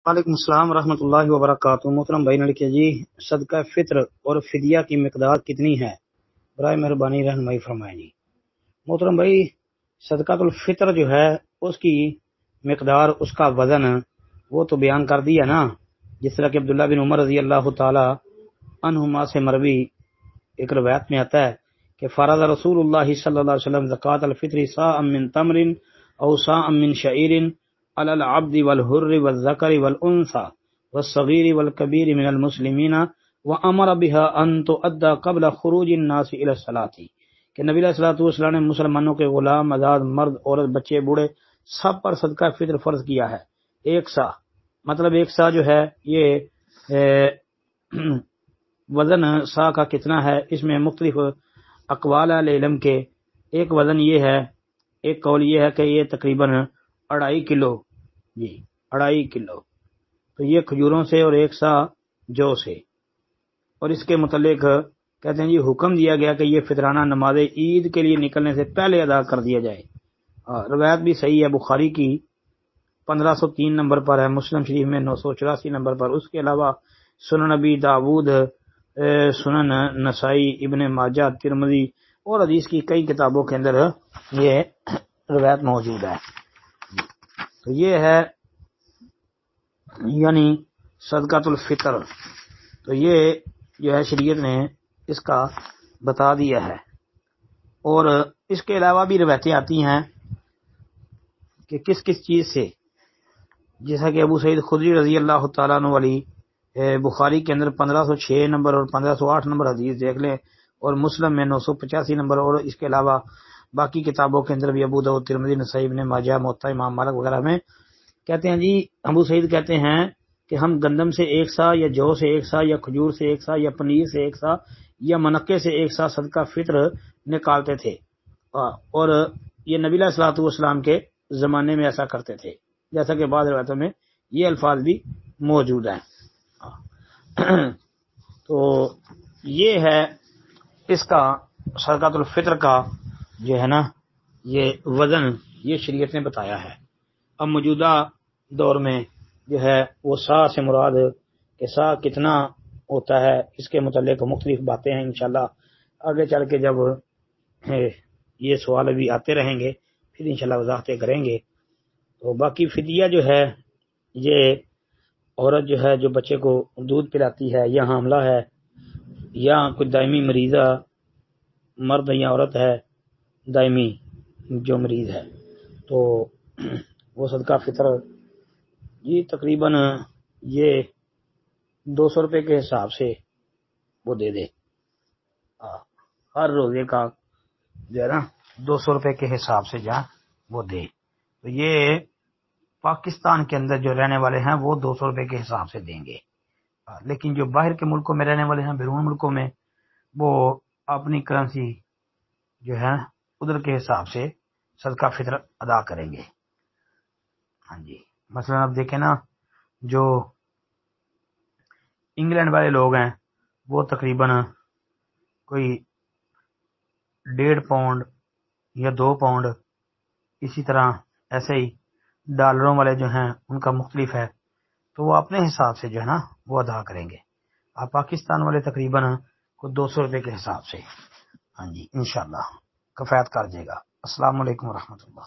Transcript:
وعلیکم السلام ورحمۃ اللہ وبرکاتہ۔ محترم بھائی نے لکھے جی صدقہ فطر اور فدیہ کی مقدار کتنی ہے؟ برائے مہربانی رہنمائی فرمائیں جی۔ محترم بھائی، صدقۃ الفطر جو ہے اس کی مقدار، اس کا وزن وہ تو بیان کر دیا نا، جس طرح کہ عبداللہ بن عمر رضی اللہ تعالی عنہما سے مروی ایک روایت میں آتا ہے کہ فرض رسول اللہ صلی اللہ علیہ وسلم زکوٰۃ الفطر صاع من تمر او صاع من شعیر علی العبد والحر والذکر والانثى والصغیر والکبیر من المسلمین وامر بها ان تؤدى قبل خروج الناس الى الصلاۃ، کہ نبی علیہ الصلوۃ والسلام نے مسلمانوں کے غلام، آزاد، مرد، عورت، بچے، بوڑھے سب پر صدقہ فطر فرض کیا ہے۔ ایک سا مطلب ایک سا جو ہے یہ وزن سا کا کتنا ہے، اس میں مختلف اقوال علم کے۔ ایک وزن یہ ہے، ایک قول یہ ہے کہ یہ تقریباً 2.5 کلو، جی 2.5 کلو، تو یہ کھجوروں سے، اور ایک سا جو سے۔ اور اس کے متعلق کہتے ہیں جی حکم دیا گیا کہ یہ فطرانہ نماز عید کے لیے نکلنے سے پہلے ادا کر دیا جائے۔ روایت بھی صحیح ہے، بخاری کی 1503 نمبر پر ہے، مسلم شریف میں 984 نمبر پر۔ اس کے علاوہ سنن نبی داود، سنن نسائی، ابن ماجہ، ترمذی اور حدیث کی کئی کتابوں کے اندر یہ روایت موجود ہے۔ تو یہ ہے یعنی صدقۃ الفطر، تو یہ جو ہے شریعت نے اس کا بتا دیا ہے۔ اور اس کے علاوہ بھی روایتیں آتی ہیں کہ کس کس چیز سے، جیسا کہ ابو سعید خدری رضی اللہ تعالیٰ عنہ والی بخاری کے اندر 1506 نمبر اور 1508 نمبر حدیث دیکھ لیں، اور مسلم میں 985 نمبر، اور اس کے علاوہ باقی کتابوں کے اندر بھی ابو داؤد، ترمذی، نسائی، ابن ماجہ، موطا امام مالک وغیرہ میں کہتے ہیں جی ابو سعید کہتے ہیں کہ ہم گندم سے ایک سا، یا جو سے ایک سا، یا کھجور سے ایک سا، یا پنیر سے ایک سا، یا منقے سے ایک سا صدقہ فطر نکالتے تھے، اور یہ نبی علیہ الصلوۃ والسلام کے زمانے میں ایسا کرتے تھے، جیسا کہ بعض روایتوں میں یہ الفاظ بھی موجود ہیں۔ تو یہ ہے اس کا صدقۃ الفطر کا جو ہے نا یہ وزن، یہ شریعت نے بتایا ہے۔ اب موجودہ دور میں جو ہے وہ سا سے مراد کہ سا کتنا ہوتا ہے، اس کے متعلق مختلف باتیں ہیں۔ انشاءاللہ آگے چل کے جب یہ سوال بھی آتے رہیں گے پھر انشاءاللہ وضاحتیں کریں گے۔ تو باقی فدیہ جو ہے یہ عورت جو ہے جو بچے کو دودھ پلاتی ہے، یا حاملہ ہے، یا کوئی دائمی مریضہ مرد یا عورت ہے دائمی جو مریض ہے، تو وہ صدقہ فطر یہ تقریباً یہ 200 روپے کے حساب سے وہ دے دے، ہر روزے کا جو ہے نا 200 روپے کے حساب سے جہاں وہ دے۔ تو یہ پاکستان کے اندر جو رہنے والے ہیں وہ 200 روپے کے حساب سے دیں گے، لیکن جو باہر کے ملکوں میں رہنے والے ہیں، بیرون ملکوں میں، وہ اپنی کرنسی جو ہے ادھر کے حساب سے صدقہ فطر ادا کریں گے۔ ہاں جی، مثلا اب دیکھیں نا، جو انگلینڈ والے لوگ ہیں وہ تقریباً کوئی 1.5 پاؤنڈ یا 2 پاؤنڈ، اسی طرح ایسے ہی ڈالروں والے جو ہیں ان کا مختلف ہے، تو وہ اپنے حساب سے جو ہے نا وہ ادا کریں گے۔ آپ پاکستان والے تقریباً کو 200 روپے کے حساب سے، ہاں جی انشاءاللہ کفایت کر جائے گا۔ السلام علیکم ورحمۃ اللہ۔